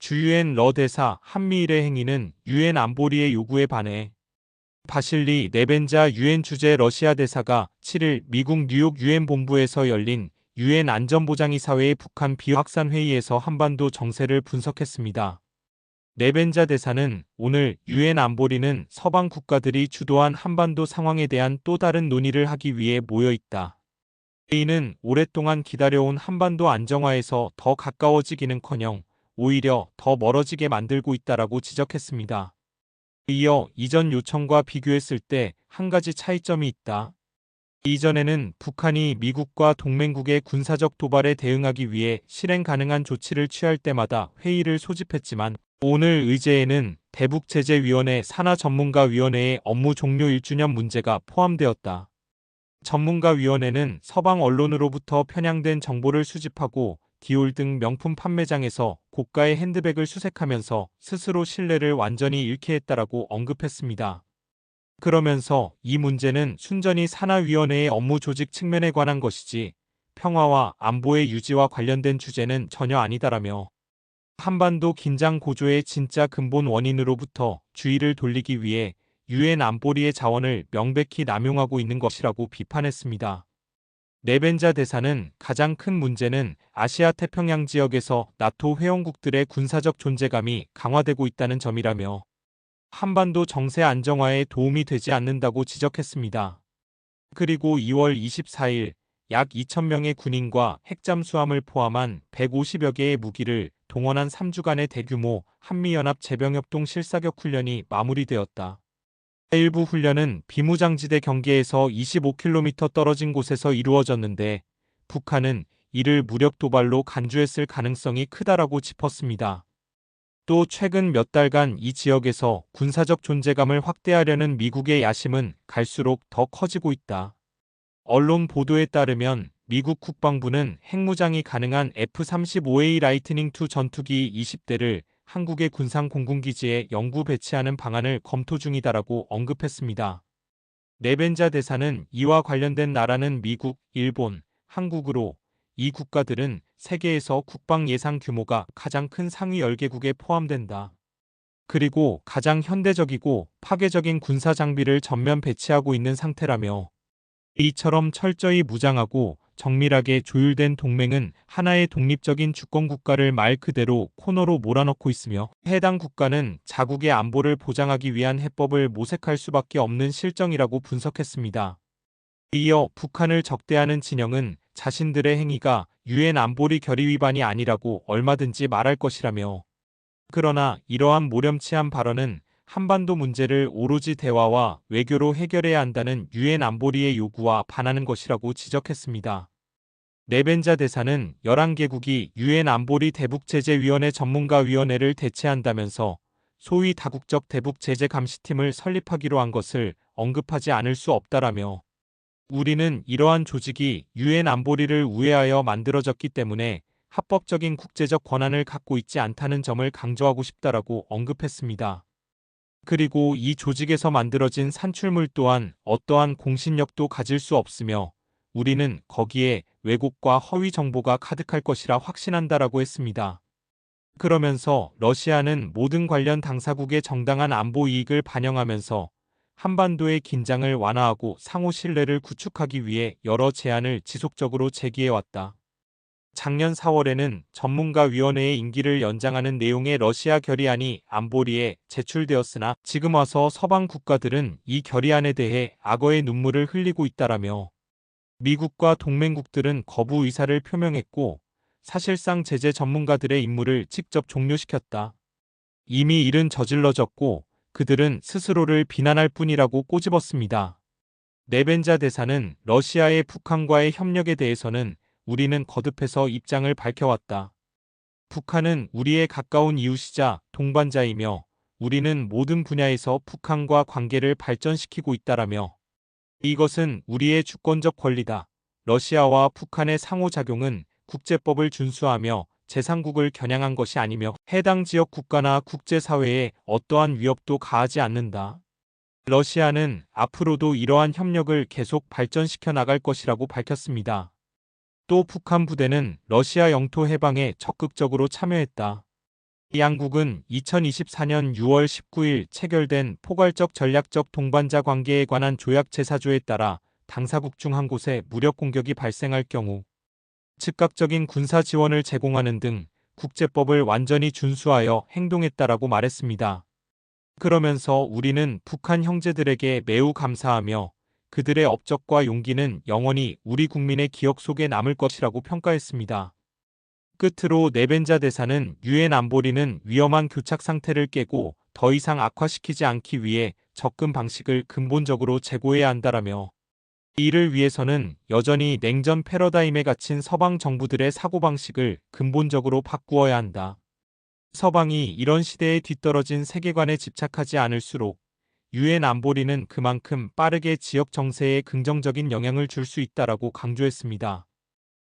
주 유엔 러 대사 한미일의 행위는 유엔 안보리의 요구에 반해 바실리 네벤자 유엔 주재 러시아 대사가 7일 미국 뉴욕 유엔 본부에서 열린 유엔 안전보장이사회의 북한 비확산 회의에서 한반도 정세를 분석했습니다. 네벤자 대사는 오늘 유엔 안보리는 서방 국가들이 주도한 한반도 상황에 대한 또 다른 논의를 하기 위해 모여 있다. 회의는 오랫동안 기다려온 한반도 안정화에서 더 가까워지기는커녕 오히려 더 멀어지게 만들고 있다라고 지적했습니다. 이어 이전 요청과 비교했을 때 한 가지 차이점이 있다. 이전에는 북한이 미국과 동맹국의 군사적 도발에 대응하기 위해 실행 가능한 조치를 취할 때마다 회의를 소집했지만 오늘 의제에는 대북제재위원회 산하전문가위원회의 업무 종료 1주년 문제가 포함되었다. 전문가위원회는 서방 언론으로부터 편향된 정보를 수집하고 디올 등 명품 판매장에서 고가의 핸드백을 수색하면서 스스로 신뢰를 완전히 잃게 했다라고 언급했습니다. 그러면서 이 문제는 순전히 산하위원회의 업무 조직 측면에 관한 것이지 평화와 안보의 유지와 관련된 주제는 전혀 아니다라며 한반도 긴장 고조의 진짜 근본 원인으로부터 주의를 돌리기 위해 유엔 안보리의 자원을 명백히 남용하고 있는 것이라고 비판했습니다. 네벤자 대사는 가장 큰 문제는 아시아 태평양 지역에서 나토 회원국들의 군사적 존재감이 강화되고 있다는 점이라며 한반도 정세 안정화에 도움이 되지 않는다고 지적했습니다. 그리고 2월 24일 약 2,000명의 군인과 핵잠수함을 포함한 150여 개의 무기를 동원한 3주간의 대규모 한미연합 제병협동 실사격 훈련이 마무리되었다. 일부 훈련은 비무장지대 경계에서 25km 떨어진 곳에서 이루어졌는데 북한은 이를 무력 도발로 간주했을 가능성이 크다라고 짚었습니다. 또 최근 몇 달간 이 지역에서 군사적 존재감을 확대하려는 미국의 야심은 갈수록 더 커지고 있다. 언론 보도에 따르면 미국 국방부는 핵무장이 가능한 F-35A 라이트닝2 전투기 20대를 한국의 군산 공군기지에 영구 배치하는 방안을 검토 중이다라고 언급했습니다. 네벤자 대사는 이와 관련된 나라는 미국, 일본, 한국으로 이 국가들은 세계에서 국방 예산 규모가 가장 큰 상위 10개국에 포함된다. 그리고 가장 현대적이고 파괴적인 군사 장비를 전면 배치하고 있는 상태라며 이처럼 철저히 무장하고 정밀하게 조율된 동맹은 하나의 독립적인 주권 국가를 말 그대로 코너로 몰아넣고 있으며 해당 국가는 자국의 안보를 보장하기 위한 해법을 모색할 수밖에 없는 실정이라고 분석했습니다. 이어 북한을 적대하는 진영은 자신들의 행위가 유엔 안보리 결의 위반이 아니라고 얼마든지 말할 것이라며 그러나 이러한 모렴치한 발언은 한반도 문제를 오로지 대화와 외교로 해결해야 한다는 유엔 안보리의 요구와 반하는 것이라고 지적했습니다. 네벤자 대사는 11개국이 유엔 안보리 대북제재위원회 전문가위원회를 대체한다면서 소위 다국적 대북제재감시팀을 설립하기로 한 것을 언급하지 않을 수 없다라며 우리는 이러한 조직이 유엔 안보리를 우회하여 만들어졌기 때문에 합법적인 국제적 권한을 갖고 있지 않다는 점을 강조하고 싶다라고 언급했습니다. 그리고 이 조직에서 만들어진 산출물 또한 어떠한 공신력도 가질 수 없으며 우리는 거기에 왜곡과 허위 정보가 가득할 것이라 확신한다라고 했습니다. 그러면서 러시아는 모든 관련 당사국의 정당한 안보 이익을 반영하면서 한반도의 긴장을 완화하고 상호 신뢰를 구축하기 위해 여러 제안을 지속적으로 제기해왔다. 작년 4월에는 전문가위원회의 임기를 연장하는 내용의 러시아 결의안이 안보리에 제출되었으나 지금 와서 서방 국가들은 이 결의안에 대해 악어의 눈물을 흘리고 있다라며 미국과 동맹국들은 거부 의사를 표명했고 사실상 제재 전문가들의 임무를 직접 종료시켰다. 이미 일은 저질러졌고 그들은 스스로를 비난할 뿐이라고 꼬집었습니다. 네벤자 대사는 러시아의 북한과의 협력에 대해서는 우리는 거듭해서 입장을 밝혀왔다. 북한은 우리의 가까운 이웃이자 동반자이며 우리는 모든 분야에서 북한과 관계를 발전시키고 있다라며 이것은 우리의 주권적 권리다. 러시아와 북한의 상호작용은 국제법을 준수하며 제3국을 겨냥한 것이 아니며 해당 지역 국가나 국제사회에 어떠한 위협도 가하지 않는다. 러시아는 앞으로도 이러한 협력을 계속 발전시켜 나갈 것이라고 밝혔습니다. 또 북한 부대는 러시아 영토 해방에 적극적으로 참여했다. 양국은 2024년 6월 19일 체결된 포괄적 전략적 동반자 관계에 관한 조약 제4조에 따라 당사국 중 한 곳에 무력 공격이 발생할 경우 즉각적인 군사 지원을 제공하는 등 국제법을 완전히 준수하여 행동했다라고 말했습니다. 그러면서 우리는 북한 형제들에게 매우 감사하며 그들의 업적과 용기는 영원히 우리 국민의 기억 속에 남을 것이라고 평가했습니다. 끝으로 네벤자 대사는 유엔 안보리는 위험한 교착 상태를 깨고 더 이상 악화시키지 않기 위해 접근 방식을 근본적으로 재고해야 한다라며 이를 위해서는 여전히 냉전 패러다임에 갇힌 서방 정부들의 사고방식을 근본적으로 바꾸어야 한다. 서방이 이런 시대에 뒤떨어진 세계관에 집착하지 않을수록 유엔 안보리는 그만큼 빠르게 지역 정세에 긍정적인 영향을 줄 수 있다라고 강조했습니다.